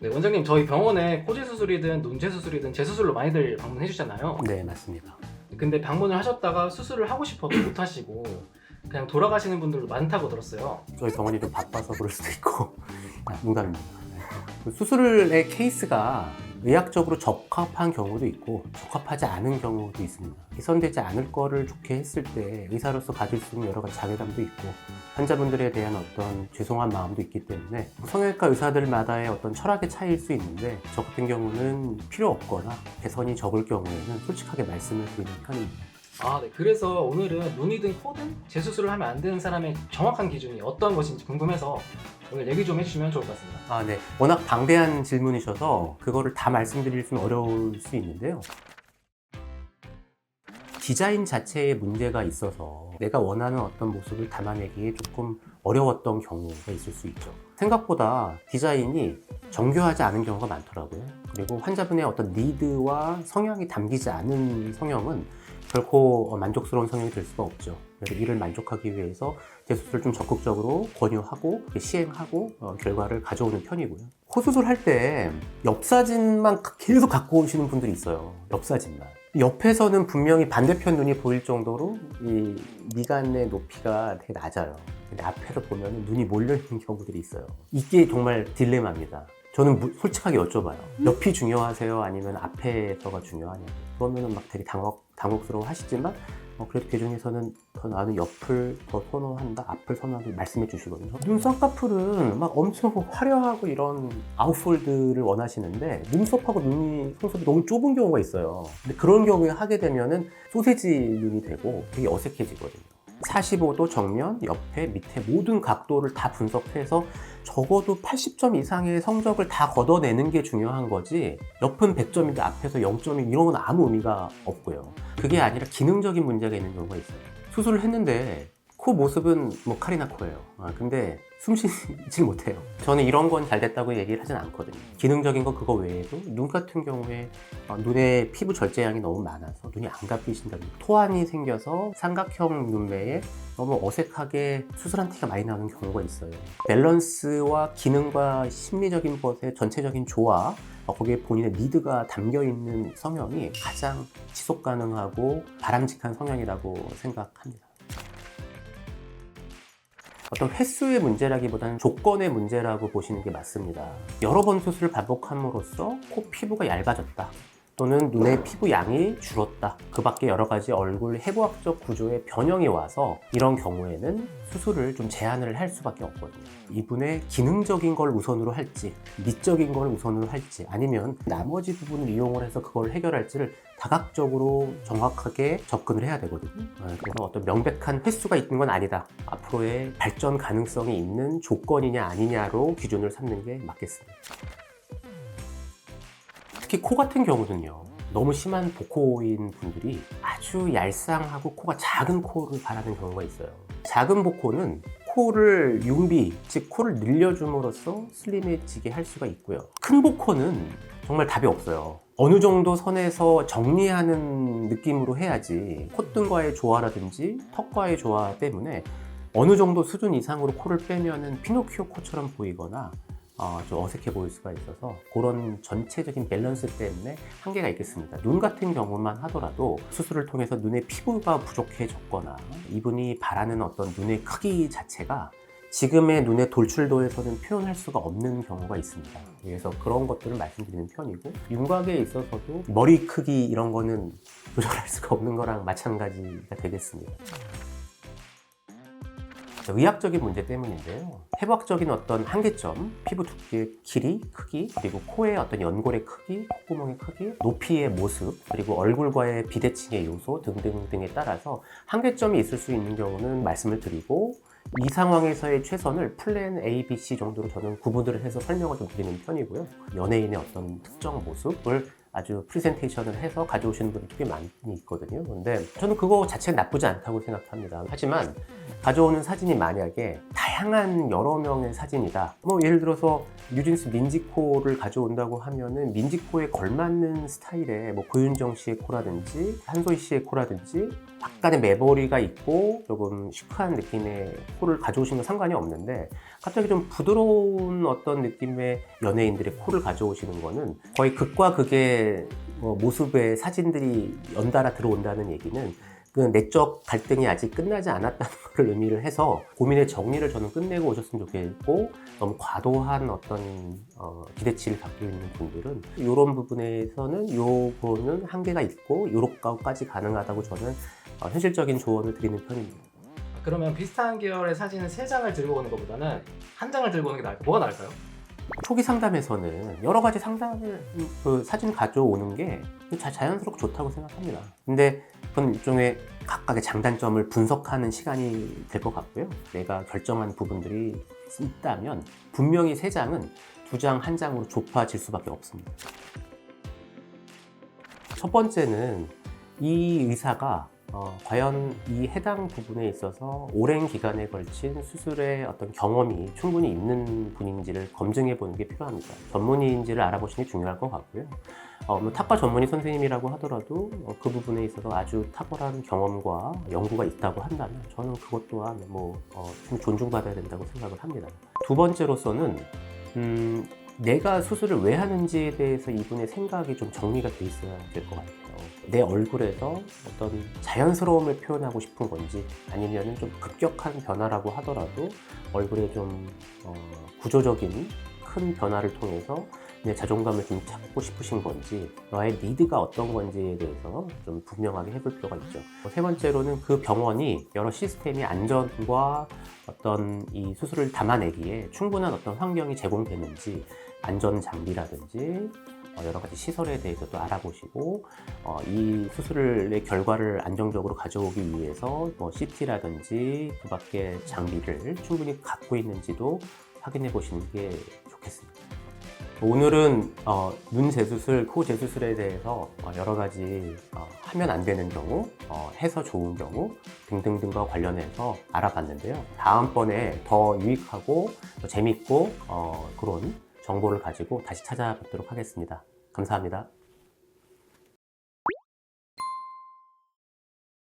네, 원장님 저희 병원에 코지 수술이든 눈재 수술이든 재수술로 많이들 방문해 주잖아요. 네, 맞습니다. 근데 방문을 하셨다가 수술을 하고 싶어도 못 하시고 그냥 돌아가시는 분들도 많다고 들었어요. 저희 병원이 좀 바빠서 그럴 수도 있고 농담입니다. 네. 수술의 케이스가 의학적으로 적합한 경우도 있고 적합하지 않은 경우도 있습니다. 개선되지 않을 거를 좋게 했을 때 의사로서 가질 수 있는 여러 가지 자괴감도 있고 환자분들에 대한 어떤 죄송한 마음도 있기 때문에 성형외과 의사들마다의 어떤 철학의 차이일 수 있는데 저 같은 경우는 필요 없거나 개선이 적을 경우에는 솔직하게 말씀을 드리는 편입니다. 아, 네. 그래서 오늘은 눈이든 코든 재수술을 하면 안 되는 사람의 정확한 기준이 어떤 것인지 궁금해서 오늘 얘기 좀 해주시면 좋을 것 같습니다. 아, 네. 워낙 방대한 질문이셔서 그거를 다 말씀드릴 수는 어려울 수 있는데요. 디자인 자체에 문제가 있어서 내가 원하는 어떤 모습을 담아내기에 조금 어려웠던 경우가 있을 수 있죠. 생각보다 디자인이 정교하지 않은 경우가 많더라고요. 그리고 환자분의 어떤 니드와 성향이 담기지 않은 성형은 결코 만족스러운 성형이 될 수가 없죠. 그래서 이를 만족하기 위해서 재수술을 좀 적극적으로 권유하고 시행하고 결과를 가져오는 편이고요. 코 수술할 때 옆사진만 계속 갖고 오시는 분들이 있어요. 옆사진만. 옆에서는 분명히 반대편 눈이 보일 정도로 이 미간의 높이가 되게 낮아요. 근데 앞에서 보면 눈이 몰려있는 경우들이 있어요. 이게 정말 딜레마입니다. 저는 솔직하게 여쭤봐요. 옆이 중요하세요? 아니면 앞에서가 중요하냐고. 그러면은 막 되게 당혹스러워 하시지만 그래도 그 중에서는 나는 옆을 더 선호한다, 앞을 선호한다 말씀해 주시거든요. 눈 쌍꺼풀은 막 엄청 화려하고 이런 아웃폴드를 원하시는데 눈썹하고 눈이 속눈썹이 너무 좁은 경우가 있어요. 근데 그런 경우에 하게 되면은 소세지 눈이 되고 되게 어색해지거든요. 45도 정면, 옆에, 밑에 모든 각도를 다 분석해서 적어도 80점 이상의 성적을 다 걷어내는 게 중요한 거지 옆은 100점인데 앞에서 0점이 이런 건 아무 의미가 없고요. 그게 아니라 기능적인 문제가 있는 경우가 있어요. 수술을 했는데 코 모습은 뭐 카리나 코예요. 근데 숨 쉬질 못해요. 저는 이런 건 잘 됐다고 얘기를 하진 않거든요. 기능적인 거 그거 외에도 눈 같은 경우에 눈에 피부 절제량이 너무 많아서 눈이 안 감기신다든지 토환이 생겨서 삼각형 눈매에 너무 어색하게 수술한 티가 많이 나는 경우가 있어요. 밸런스와 기능과 심리적인 것의 전체적인 조화, 거기에 본인의 니드가 담겨있는 성형이 가장 지속 가능하고 바람직한 성형이라고 생각합니다. 어떤 횟수의 문제라기보다는 조건의 문제라고 보시는 게 맞습니다. 여러 번 수술을 반복함으로써 코 피부가 얇아졌다. 또는 눈의 피부 양이 줄었다. 그 밖에 여러 가지 얼굴 해부학적 구조의 변형이 와서 이런 경우에는 수술을 좀 제한을 할 수밖에 없거든요. 이분의 기능적인 걸 우선으로 할지, 미적인 걸 우선으로 할지, 아니면 나머지 부분을 이용을 해서 그걸 해결할지를 다각적으로 정확하게 접근을 해야 되거든요. 그래서 어떤 명백한 횟수가 있는 건 아니다. 앞으로의 발전 가능성이 있는 조건이냐 아니냐로 기준을 삼는 게 맞겠습니다. 특히 코 같은 경우는요, 너무 심한 복코인 분들이 아주 얄쌍하고 코가 작은 코를 바라는 경우가 있어요. 작은 복코는 코를 융비, 즉 코를 늘려줌으로써 슬림해지게 할 수가 있고요. 큰 복코는 정말 답이 없어요. 어느 정도 선에서 정리하는 느낌으로 해야지 콧등과의 조화라든지 턱과의 조화 때문에 어느 정도 수준 이상으로 코를 빼면은 피노키오 코처럼 보이거나 좀 어색해 보일 수가 있어서 그런 전체적인 밸런스 때문에 한계가 있겠습니다. 눈 같은 경우만 하더라도 수술을 통해서 눈의 피부가 부족해졌거나 이분이 바라는 어떤 눈의 크기 자체가 지금의 눈의 돌출도에서는 표현할 수가 없는 경우가 있습니다. 그래서 그런 것들을 말씀드리는 편이고 윤곽에 있어서도 머리 크기 이런 거는 조절할 수가 없는 거랑 마찬가지가 되겠습니다. 의학적인 문제 때문인데요. 해부학적인 어떤 한계점, 피부 두께의 길이, 크기, 그리고 코의 어떤 연골의 크기, 콧구멍의 크기, 높이의 모습, 그리고 얼굴과의 비대칭의 요소 등등등에 따라서 한계점이 있을 수 있는 경우는 말씀을 드리고 이 상황에서의 최선을 플랜 A, B, C 정도로 저는 구분을 해서 설명을 좀 드리는 편이고요. 연예인의 어떤 특정 모습을 아주 프레젠테이션을 해서 가져오시는 분들이 꽤 많이 있거든요. 근데 저는 그거 자체는 나쁘지 않다고 생각합니다. 하지만 가져오는 사진이 만약에 다양한 여러 명의 사진이다. 예를 들어서 뉴진스 민지코를 가져온다고 하면은 민지코에 걸맞는 스타일의 고윤정 씨의 코라든지 한소희 씨의 코라든지 약간의 매보리가 있고 조금 시크한 느낌의 코를 가져오시는 건 상관이 없는데 갑자기 좀 부드러운 어떤 느낌의 연예인들의 코를 가져오시는 거는 거의 극과 극의 모습의 사진들이 연달아 들어온다는 얘기는 그 내적 갈등이 아직 끝나지 않았다는 걸 의미를 해서 고민의 정리를 저는 끝내고 오셨으면 좋겠고, 너무 과도한 어떤 기대치를 갖고 있는 분들은 이런 부분에서는 요거는 한계가 있고 요렇게까지 가능하다고 저는 현실적인 조언을 드리는 편입니다. 그러면 비슷한 계열의 사진을 3장을 들고 오는 것보다는 1장을 들고 오는 게 나을까요? 뭐가 나을까요? 초기 상담에서는 여러 가지 상담을 사진 가져오는 게 자연스럽고 좋다고 생각합니다. 근데 그건 일종의 각각의 장단점을 분석하는 시간이 될 것 같고요. 내가 결정한 부분들이 있다면 분명히 3장은 2장, 1장으로 좁아질 수밖에 없습니다. 첫 번째는 이 의사가 과연 이 해당 부분에 있어서 오랜 기간에 걸친 수술의 어떤 경험이 충분히 있는 분인지를 검증해 보는 게 필요합니다. 전문의인지를 알아보시는 게 중요할 것 같고요. 탁과 전문의 선생님이라고 하더라도 그 부분에 있어서 아주 탁월한 경험과 연구가 있다고 한다면 저는 그것 또한 좀 존중받아야 된다고 생각을 합니다. 두 번째로서는 내가 수술을 왜 하는지에 대해서 이분의 생각이 좀 정리가 돼 있어야 될 것 같아요. 내 얼굴에서 어떤 자연스러움을 표현하고 싶은 건지, 아니면 좀 급격한 변화라고 하더라도 얼굴에 좀 구조적인 큰 변화를 통해서 내 자존감을 좀 찾고 싶으신 건지, 너의 니드가 어떤 건지에 대해서 좀 분명하게 해볼 필요가 있죠. 세 번째로는 그 병원이 여러 시스템이 안전과 어떤 이 수술을 담아내기에 충분한 어떤 환경이 제공되는지, 안전 장비라든지 여러 가지 시설에 대해서도 알아보시고, 이 수술의 결과를 안정적으로 가져오기 위해서 CT라든지 그 밖의 장비를 충분히 갖고 있는지도 확인해 보시는 게 좋겠습니다. 오늘은 눈 재수술, 코 재수술에 대해서 여러 가지 하면 안 되는 경우, 해서 좋은 경우 등등등과 관련해서 알아봤는데요. 다음번에 더 유익하고 더 재밌고 그런 정보를 가지고 다시 찾아뵙도록 하겠습니다. 감사합니다.